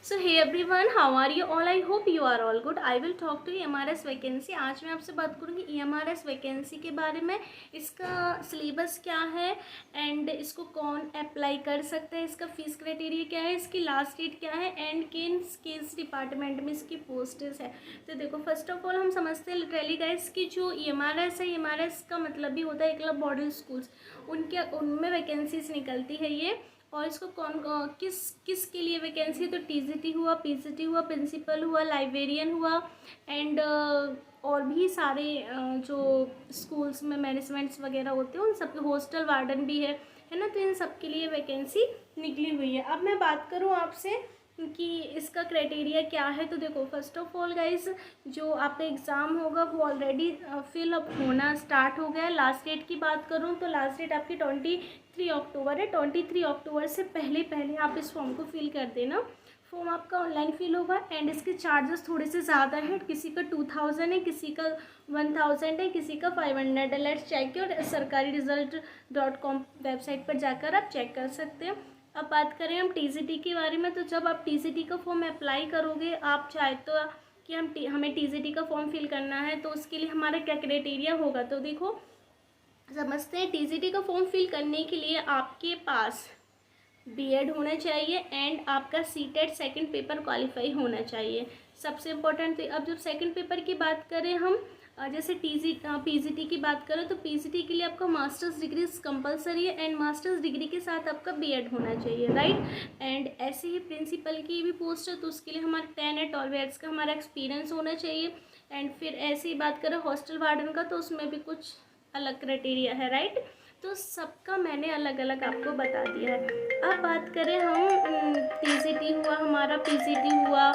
So hey everyone, how are you all? I hope you are all good. I will talk to EMRS vacancy. आज मैं आपसे बात करूँगी EMRS vacancy के बारे में। इसका सिलेबस क्या है एंड इसको कौन अप्लाई कर सकता है, इसका फीस क्राइटेरिया क्या है, इसकी लास्ट डेट क्या है एंड किस डिपार्टमेंट में इसकी पोस्टेस है। तो देखो, फर्स्ट ऑफ ऑल हम समझते हैं लिटरली गाइस कि जो EMRS है, EMRS का मतलब भी होता है क्लब मॉडल स्कूल्स, उनमें वैकेंसीज निकलती है ये। और इसको कौन किस किस के लिए वैकेंसी है, तो TGT हुआ, PGT हुआ, प्रिंसिपल हुआ, लाइब्रेरियन हुआ एंड और भी सारे जो स्कूल्स में मैनेजमेंट्स वगैरह होते हैं उन सब के, हॉस्टल वार्डन भी है ना। तो इन सब के लिए वैकेंसी निकली हुई है। अब मैं बात करूँ आपसे कि इसका क्राइटेरिया क्या है। तो देखो, फर्स्ट ऑफ ऑल गाइस, जो आपका एग्ज़ाम होगा वो ऑलरेडी फिल अप होना स्टार्ट हो गया है। लास्ट डेट की बात करूँ तो लास्ट डेट आपकी 23 अक्टूबर है। 23 अक्टूबर से पहले पहले आप इस फॉर्म को फिल कर देना। फॉर्म आपका ऑनलाइन फिल होगा एंड इसके चार्जेस थोड़े से ज़्यादा हैं। किसी का 2000 है, किसी का 1000 है, किसी का 500 है। लेट्स चेक और sarkariresult.com वेबसाइट पर जाकर आप चेक कर सकते हैं। अब बात करें हम TGT के बारे में, तो जब आप TGT का फॉर्म अप्लाई करोगे, आप चाहे तो कि हमें TGT का फॉर्म फिल करना है, तो उसके लिए हमारा क्या क्राइटेरिया होगा। तो देखो, समझते हैं। TGT का फॉर्म फिल करने के लिए आपके पास B.Ed होना चाहिए एंड आपका CTET सेकंड पेपर क्वालिफाई होना चाहिए, सबसे इम्पोर्टेंट। तो अब जब सेकंड पेपर की बात करें हम, जैसे PGT की बात करें, तो PGT के लिए आपका मास्टर्स डिग्री कंपलसरी है एंड मास्टर्स डिग्री के साथ आपका B.Ed होना चाहिए, राइट। एंड ऐसे ही प्रिंसिपल की भी पोस्ट है, तो उसके लिए हमारा 10 या 12 ईयर्स का हमारा एक्सपीरियंस होना चाहिए। एंड फिर ऐसे ही बात करें हॉस्टल वार्डन का, तो उसमें भी कुछ अलग क्राइटेरिया है, राइट। तो सबका मैंने अलग अलग आपको बता दिया है। अब बात करें हम, TGT हुआ हमारा, PGT हुआ,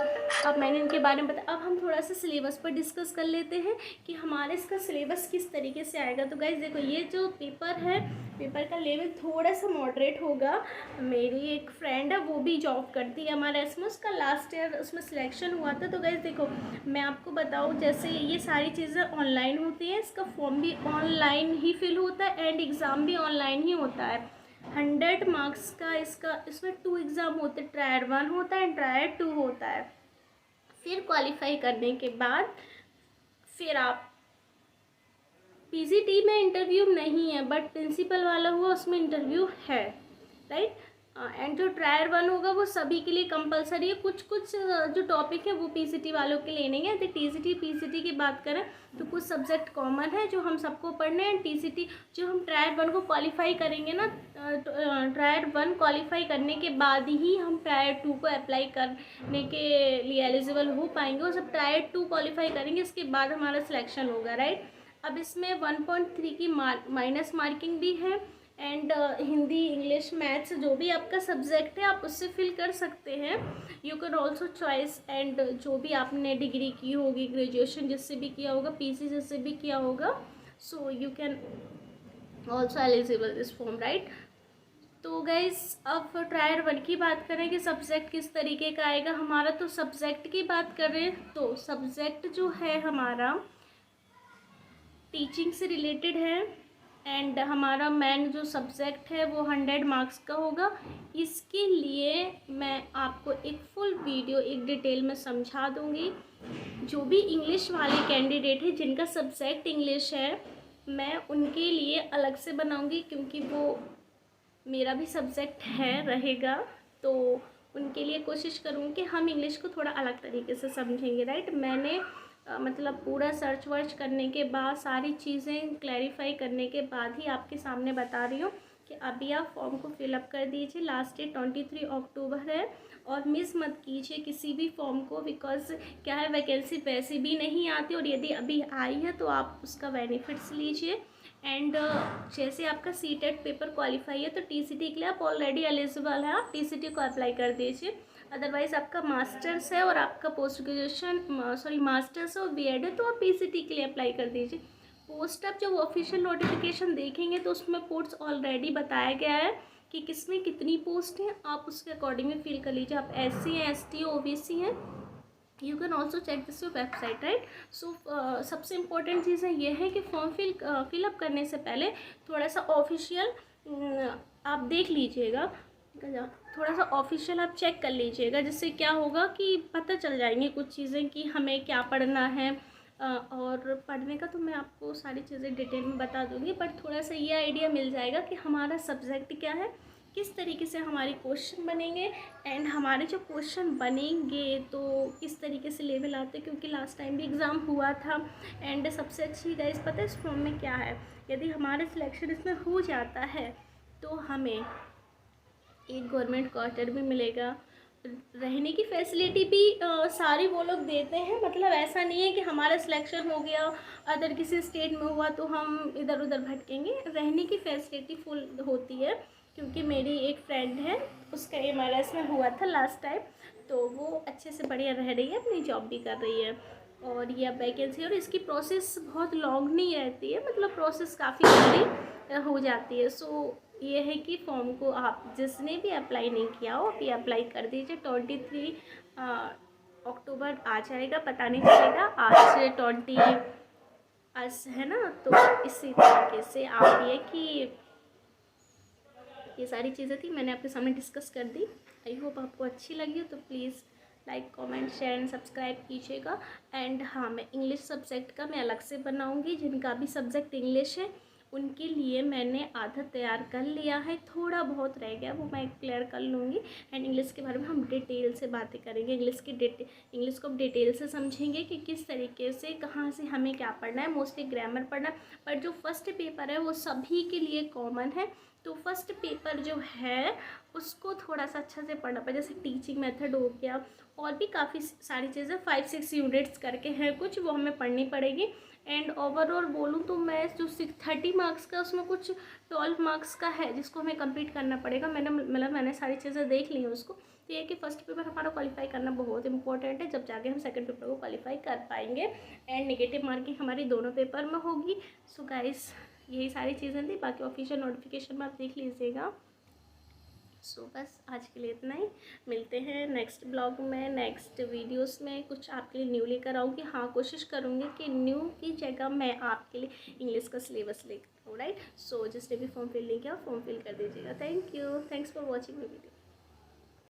अब मैंने इनके बारे में बताया। अब हम थोड़ा सा सिलेबस पर डिस्कस कर लेते हैं कि हमारे इसका सिलेबस किस तरीके से आएगा। तो गाइज देखो, ये जो पेपर है, पेपर का लेवल थोड़ा सा मॉडरेट होगा। मेरी एक फ्रेंड है, वो भी जॉब करती है हमारे इसमें, उसका लास्ट ईयर उसमें सिलेक्शन हुआ था। तो गाइज देखो, मैं आपको बताऊँ, जैसे ये सारी चीज़ें ऑनलाइन होती हैं, इसका फॉर्म भी ऑनलाइन ही फिल होता है एंड एग्ज़ाम भी ऑनलाइन ही होता है। 100 मार्क्स का इसमें 2 एग्ज़ाम होते हैं, ट्रायर 1 होता है एंड ट्रायर 2 होता है। फिर क्वालिफाई करने के बाद फिर आप PGT में इंटरव्यू नहीं है, बट प्रिंसिपल वाला हुआ उसमें इंटरव्यू है, राइट। एंड जो ट्रायर 1 होगा वो सभी के लिए कंपलसरी है। कुछ कुछ जो टॉपिक है वो PGT वालों के लिए नहीं है। तो TGT PGT की बात करें तो कुछ सब्जेक्ट कॉमन है जो हम सबको पढ़ने हैं। TGT जो हम ट्रायर 1 को क्वालिफाई करेंगे ना, ट्रायर 1 क्वालिफाई करने के बाद ही हम ट्रायर 2 को अप्लाई करने के लिए एलिजिबल हो पाएंगे। और जब ट्रायर 2 क्वालिफाई करेंगे इसके बाद हमारा सिलेक्शन होगा, राइट। अब इसमें 1.3 की माइनस मार्किंग भी है एंड हिंदी, इंग्लिश, मैथ्स जो भी आपका सब्जेक्ट है आप उससे फिल कर सकते हैं। You can also choice and जो भी आपने डिग्री की होगी, ग्रेजुएशन जिससे भी किया होगा, PC जिससे भी किया होगा, so you can also eligible this form, right. तो गाइज, अब ट्रायर 1 की बात करें कि सब्जेक्ट किस तरीके का आएगा हमारा। तो सब्जेक्ट की बात करें तो सब्जेक्ट जो है हमारा टीचिंग से रिलेटेड है एंड हमारा मेन जो सब्जेक्ट है वो 100 मार्क्स का होगा। इसके लिए मैं आपको एक फुल वीडियो एक डिटेल में समझा दूंगी। जो भी इंग्लिश वाले कैंडिडेट हैं जिनका सब्जेक्ट इंग्लिश है, मैं उनके लिए अलग से बनाऊंगी, क्योंकि वो मेरा भी सब्जेक्ट है रहेगा। तो उनके लिए कोशिश करूँगी कि हम इंग्लिश को थोड़ा अलग तरीके से समझेंगे, राइट। मैंने मतलब पूरा सर्च वर्च करने के बाद, सारी चीज़ें क्लैरिफाई करने के बाद ही आपके सामने बता रही हूँ कि अभी आप फॉर्म को फिलअप कर दीजिए। लास्ट डेट 23 अक्टूबर है और मिस मत कीजिए किसी भी फॉर्म को, बिकॉज क्या है, वैकेंसी वैसे भी नहीं आती और यदि अभी आई है तो आप उसका बेनिफिट्स लीजिए। एंड जैसे आपका CTET पेपर क्वालिफाई है तो TCT के लिए आप ऑलरेडी एलिजिबल है, आप TCT को अप्लाई कर दीजिए। अदरवाइज़ आपका मास्टर्स है और आपका पोस्ट ग्रेजुएशन मास्टर्स और B.Ed है तो आप PCT के लिए अप्लाई कर दीजिए। पोस्ट आप जब ऑफिशियल नोटिफिकेशन देखेंगे तो उसमें पोस्ट ऑलरेडी बताया गया है कि किसमें कितनी पोस्ट हैं, आप उसके अकॉर्डिंग में फिल कर लीजिए। आप SC हैं, ST OBC हैं, you can also check this website, right. So सबसे इम्पोर्टेंट चीज़ें ये है कि फॉर्म फिलअप करने से पहले थोड़ा सा ऑफिशियल आप देख लीजिएगा, थोड़ा सा ऑफिशियल आप चेक कर लीजिएगा, जिससे क्या होगा कि पता चल जाएंगी कुछ चीज़ें कि हमें क्या पढ़ना है। और पढ़ने का तो मैं आपको सारी चीज़ें डिटेल में बता दूँगी, बट थोड़ा सा ये आइडिया मिल जाएगा कि हमारा सब्जेक्ट क्या है, किस तरीके से हमारे क्वेश्चन बनेंगे, एंड हमारे जो क्वेश्चन बनेंगे तो किस तरीके से लेवल आते हैं, क्योंकि लास्ट टाइम भी एग्ज़ाम हुआ था। एंड सबसे अच्छी गाइस पता है इस फॉर्म में क्या है, यदि हमारा सिलेक्शन इसमें हो जाता है तो हमें एक गवर्नमेंट क्वार्टर भी मिलेगा, रहने की फैसिलिटी भी सारी वो लोग देते हैं। मतलब ऐसा नहीं है कि हमारा सिलेक्शन हो गया अदर किसी स्टेट में हुआ तो हम इधर उधर भटकेंगे, रहने की फैसिलिटी फुल होती है। क्योंकि मेरी एक फ्रेंड है, उसका एमआरएस में हुआ था लास्ट टाइम, तो वो अच्छे से बढ़िया रह रही है, अपनी जॉब भी कर रही है। और ये वैकेंसी, और इसकी प्रोसेस बहुत लॉन्ग नहीं रहती है, मतलब प्रोसेस काफ़ी जल्दी हो जाती है। सो ये है कि फॉर्म को आप जिसने भी अप्लाई नहीं किया हो अभी अप्लाई कर दीजिए। 23 अक्टूबर आ जाएगा, पता नहीं चलेगा। आज 20 आज है ना, तो इसी तरीके से आप ये कि ये सारी चीज़ें थी मैंने आपके सामने डिस्कस कर दी। आई होप आपको अच्छी लगी हो, तो please like comment share and subscribe कीजिएगा। एंड हाँ, मैं इंग्लिश सब्जेक्ट का मैं अलग से बनाऊंगी, जिनका भी सब्जेक्ट इंग्लिश है उनके लिए मैंने आधा तैयार कर लिया है, थोड़ा बहुत रह गया वो मैं क्लियर कर लूँगी। एंड इंग्लिश के बारे में हम डिटेल से बातें करेंगे, इंग्लिश को डिटेल से समझेंगे कि किस तरीके से कहाँ से हमें क्या पढ़ना है। मोस्टली ग्रामर पढ़ना, पर जो फर्स्ट पेपर है वो सभी के लिए कॉमन है, तो फर्स्ट पेपर जो है उसको थोड़ा सा अच्छा से पढ़ना पड़ेगा। जैसे टीचिंग मेथड हो गया, और भी काफ़ी सारी चीज़ें 5-6 यूनिट्स करके हैं कुछ, वो हमें पढ़नी पड़ेगी। एंड ओवरऑल बोलूँ तो मैं जो 30 मार्क्स का, उसमें कुछ 12 मार्क्स का है जिसको हमें कंप्लीट करना पड़ेगा। मैंने सारी चीज़ें देख ली हैं उसको। तो ये कि फर्स्ट पेपर हमारा क्वालिफाई करना बहुत इंपॉर्टेंट है, जब जाके हम सेकंड पेपर को क्वालिफाई कर पाएंगे। एंड नेगेटिव मार्किंग हमारी दोनों पेपर में होगी। सो गाइस, यही सारी चीज़ें थी, बाकी ऑफिशियल नोटिफिकेशन में आप देख लीजिएगा। सो बस आज के लिए इतना ही, मिलते हैं नेक्स्ट ब्लॉग में, नेक्स्ट वीडियोस में कुछ आपके लिए न्यू लेकर आऊँगी। हाँ, कोशिश करूँगी कि न्यू की जगह मैं आपके लिए इंग्लिश का सिलेबस लेकर आऊँ, राइट। सो जिसने भी फॉर्म फिल नहीं किया फॉर्म फिल कर दीजिएगा। Thank you, thanks for watching the video.